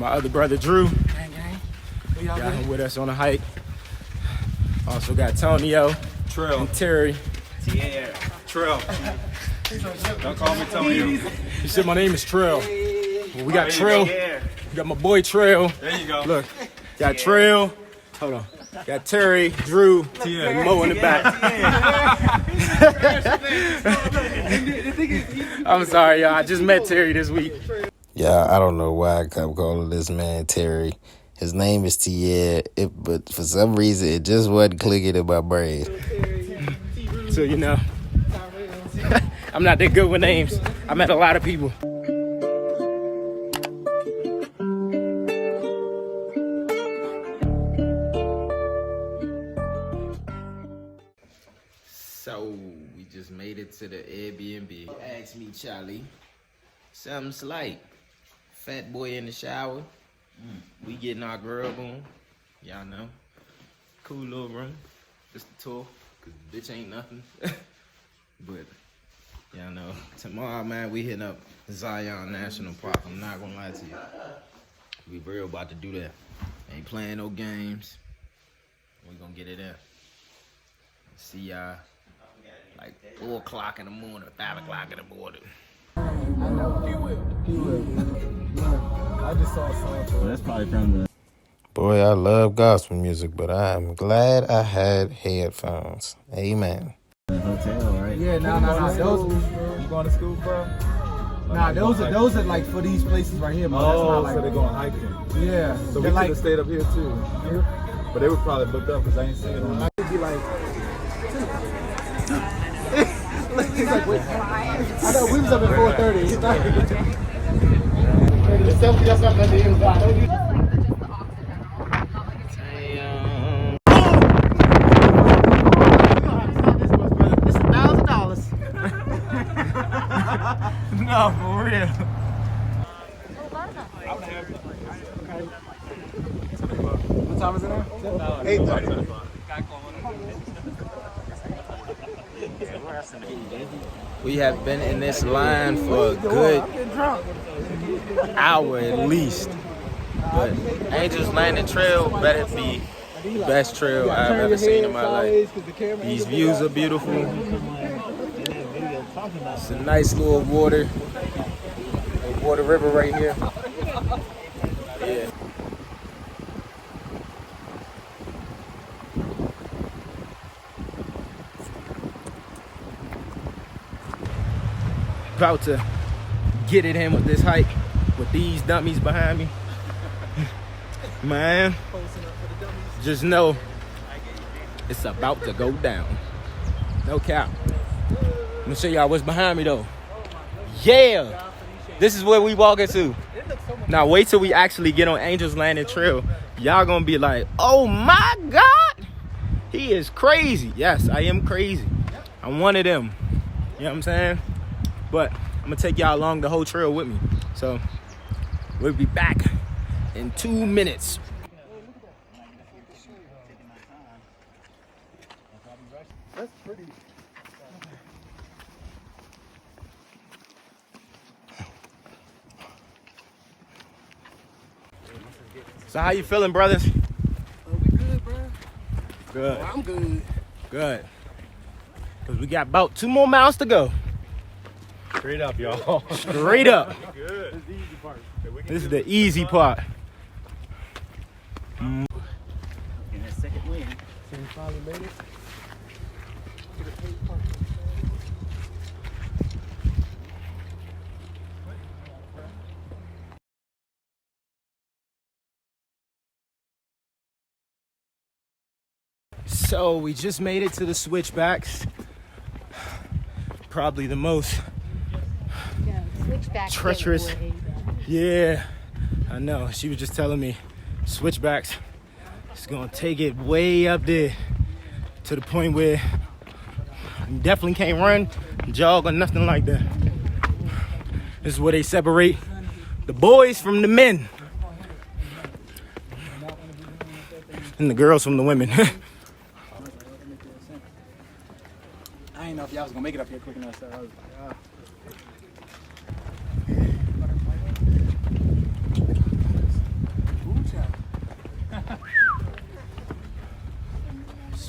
My other brother, Drew. Gang. Got him with us on a hike. Also got Tonio, Trill. and Terry. Yeah. Trill. Don't call me Tonio. You said my name is Trill. Well, we got Trill. We got my boy Trail. There you go. Look, got Trail. Hold on. Got Terry, Drew, and Mo in the back. I'm sorry, y'all. I just met Terry this week. Yeah, I don't know why I kept calling this man Terry. His name is Tier, but for some reason it just wasn't clicking in my brain. So, you know, I'm not that good with names. I met a lot of people. So, we just made it to the Airbnb. Ask me, Charlie, something slight. Fat boy in the shower. We getting our grub on. Y'all know. Cool little room. Just a tour. Cause bitch ain't nothing. But, y'all know. Tomorrow, man, we hitting up Zion National Park. I'm not gonna lie to you. We real about to do that. Ain't playing no games. We gonna get it in. See y'all like 4 o'clock in the morning, 5 o'clock in the morning. I know he will. I just saw a song for That's probably from the Boy, I love gospel music, but I am glad I had headphones. Amen. hotel, right? Yeah, no. Those You going to school, bro? those are like for these places right here, man. Oh, That's so not they're going hiking. yeah. So we They're could like have stayed up here too. But they were probably booked up because I ain't seen it on. I'd be like. He's like, wait. I know we was up at 4:30. He's like, the selfie that's up at the end. It's $1,000. No, for real. What time is it now? 8:30. We have been in this line for a good hour at least. But Angels Landing Trail better be the best trail I've ever seen in my life. These views are beautiful. It's a nice little water river right here. Yeah. About to get it in with this hike with these dummies behind me. Man, just know it's about to go down. No cap. I'm gonna show y'all what's behind me though. Yeah, this is where we walking to. Now wait till we actually get on Angels Landing Trail. Y'all gonna be like, oh my God, he is crazy. Yes, I am crazy. I'm one of them. You know what I'm saying? But I'm gonna take y'all along the whole trail with me. So we'll be back in 2 minutes. That's pretty. So how you feeling, brothers? We good, bro. Good. Oh, I'm good. Good. Cause we got about 2 more miles to go. Straight up, y'all. Straight up. Good. This is the easy part. In that second win. So we finally made it. So we just made it to the switchbacks. Probably the most Switchback treacherous. giveaway. Yeah, I know. She was just telling me switchbacks. It's gonna take it way up there to the point where you definitely can't run, jog, or nothing like that. This is where they separate the boys from the men and the girls from the women. I didn't know if y'all was gonna make it up here quick enough, so I was like, ah.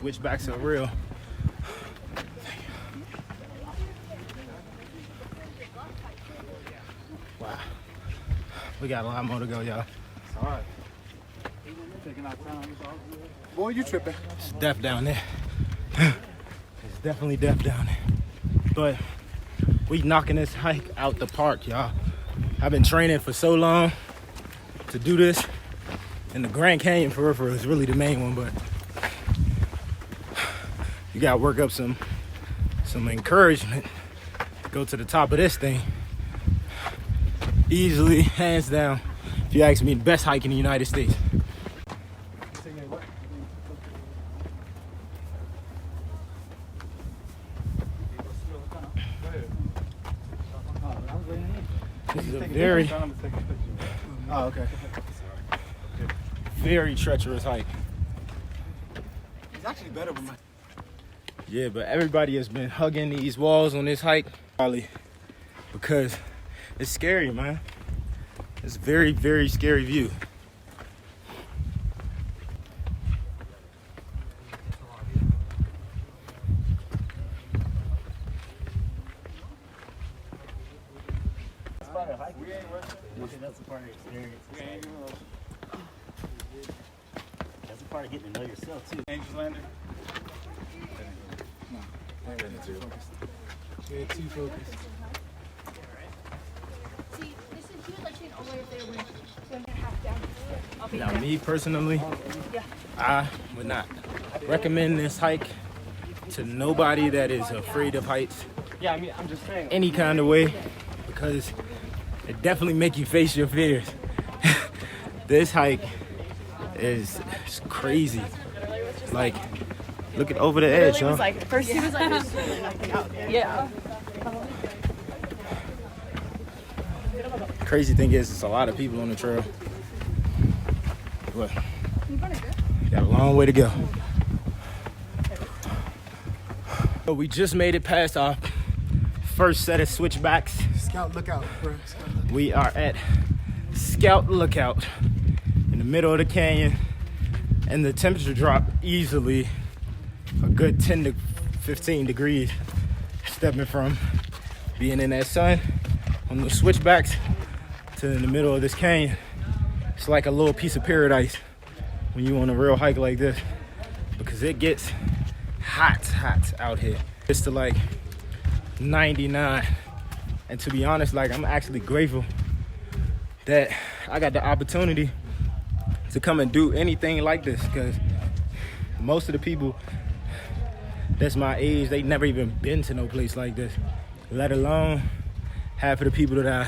switchbacks are real. Wow. We got a lot more to go, y'all. All right. Taking our time. Boy, you tripping. It's death down there. It's definitely death down there. But we knocking this hike out the park, y'all. I've been training for so long to do this. And the Grand Canyon for real is really the main one, but you gotta work up some encouragement to go to the top of this thing. Easily, hands down, if you ask me, the best hike in the United States. This is a very, Oh, okay. very treacherous hike. It's actually better with my. Yeah, but everybody has been hugging these walls on this hike, probably because it's scary, man. It's a very, very scary view. That's a part of the experience. That's a part of getting to know yourself too. Angels Landing. No, we're too focused. See, this is he would like to only if they went half down. I'll be Now, there. me personally, Yeah. I would not recommend this hike to nobody that is afraid of heights. Yeah, I mean, I'm just saying. Any kind of way, because it definitely make you face your fears. This hike is crazy. Like, look at over the edge, huh? First he was like, yeah. Crazy thing is, it's a lot of people on the trail. But got a long way to go. So we just made it past our first set of switchbacks. Scout lookout, bro. We are at Scout Lookout in the middle of the canyon, and the temperature dropped easily a good 10 to 15 degrees, stepping from being in that sun on the switchbacks to in the middle of this canyon. It's like a little piece of paradise when you on a real hike like this, because it gets hot out here. It's to like 99. And to be honest, like, I'm actually grateful that I got the opportunity to come and do anything like this, because most of the people that's my age, they never even been to no place like this, let alone half of the people that I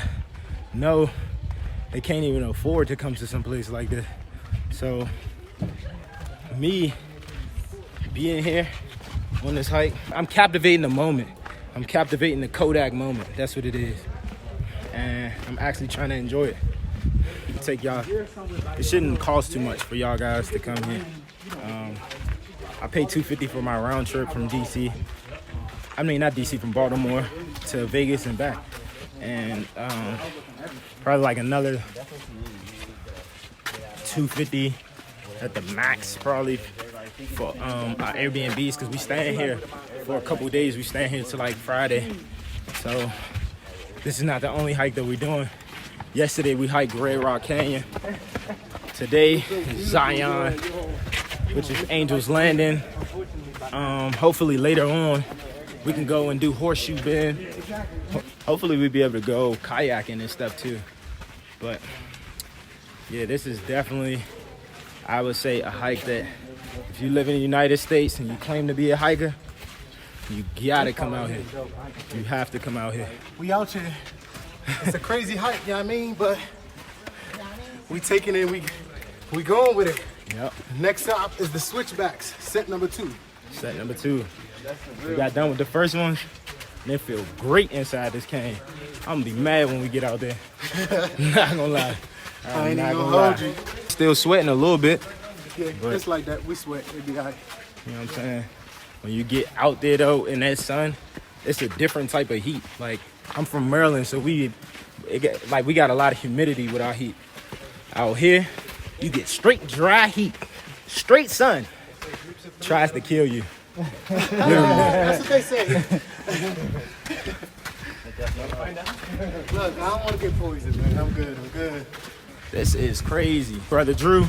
know, they can't even afford to come to some place like this. So me being here on this hike, I'm captivating the moment. I'm captivating the Kodak moment. That's what it is. And I'm actually trying to enjoy it. Take y'all. It shouldn't cost too much for y'all guys to come here. I paid $250 for my round trip from DC. I mean, not DC, from Baltimore to Vegas and back. And probably like another $250 at the max, probably, for our Airbnbs, because we staying here for a couple of days. We staying here till like Friday. So this is not the only hike that we're doing. Yesterday we hiked Red Rock Canyon. Today is Zion, which is Angel's Landing. Hopefully later on we can go and do Horseshoe Bend. Hopefully we'll be able to go kayaking and stuff too. But yeah, this is definitely, I would say, a hike that if you live in the United States and you claim to be a hiker, you gotta come out here. You have to come out here. We out here. It's a crazy hike, you know what I mean? But we taking it, we going with it. Yep. Next stop is the switchbacks, set number 2. Set number 2. We got done with the first one, and it feels great inside this canyon. I'm gonna be mad when we get out there. Not gonna lie. I ain't not even gonna gonna hold lie. you. Still sweating a little bit. Yeah, But- it's like that. We sweat, it be all right. You know what I'm saying? When you get out there though in that sun, it's a different type of heat. Like, I'm from Maryland, so we got a lot of humidity with our heat. Out here, you get straight dry heat, straight sun. tries to kill you. That's what they say. Look, I don't want to get poisoned, man. I'm good. This is crazy. Brother Drew,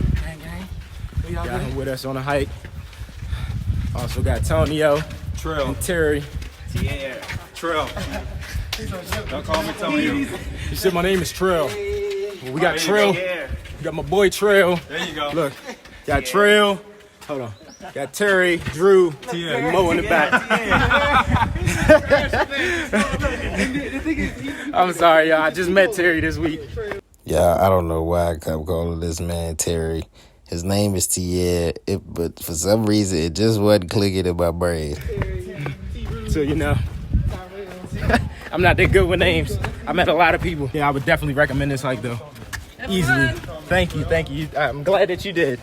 We all got good? him with us on the hike. Also got Tonio Trill. and Terry. Trill. Don't call me Tony. He said my name is Trail. Well, we got Trail. We got my boy Trail. There you go. Look, got Trail. Hold on. Got Terry, Drew, and Mo in the back. I'm sorry, y'all. I just met Terry this week. Yeah, I don't know why I kept calling this man Terry. His name is Tier, but for some reason it just wasn't clicking in my brain. So, you know, I'm not that good with names. I met a lot of people. Yeah, I would definitely recommend this hike, though. Easily. Thank you. I'm glad that you did.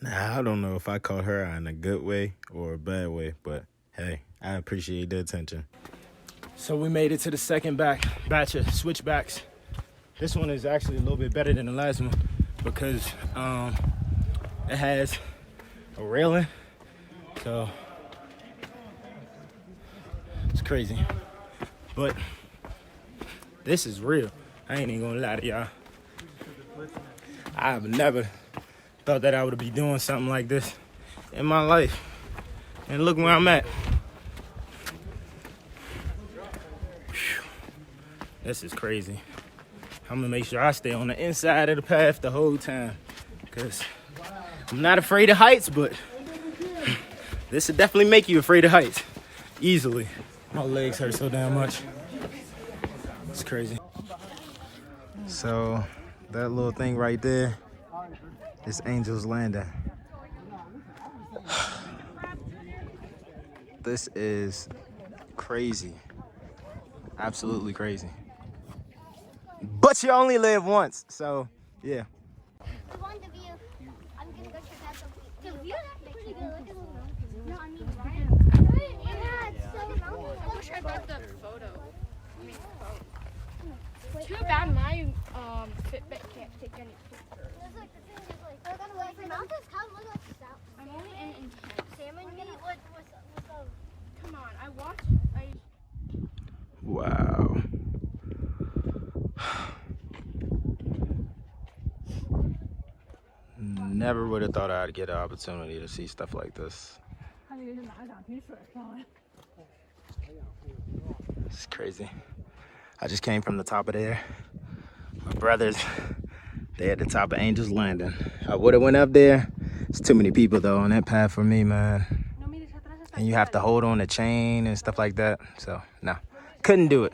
Nah, I don't know if I caught her in a good way or a bad way, but hey, I appreciate the attention. So we made it to the second batch of switchbacks. This one is actually a little bit better than the last one because it has a railing. So it's crazy. But this is real. I ain't even gonna lie to y'all. I've never thought that I would be doing something like this in my life. And look where I'm at. This is crazy. I'm gonna make sure I stay on the inside of the path the whole time because I'm not afraid of heights, but this would definitely make you afraid of heights easily. My legs hurt so damn much. It's crazy. So that little thing right there is Angel's Landing. This is crazy. Absolutely crazy. But you only live once, so yeah. We want the view. I'm gonna go check out the view. The view is pretty good. Look at the No, I mean, right? Yeah, it's so nice. I wish I got the photo. Too bad my Fitbit can't take any pictures. The mountains kind of look like south. I'm only in salmon meat. What's up? Come on, I watched. Wow. Never would have thought I'd get an opportunity to see stuff like this. It's crazy. I just came from the top of there. My brothers, they at the top of Angel's Landing. I would have went up there. It's too many people though on that path for me, man. And you have to hold on the chain and stuff like that. So no, couldn't do it.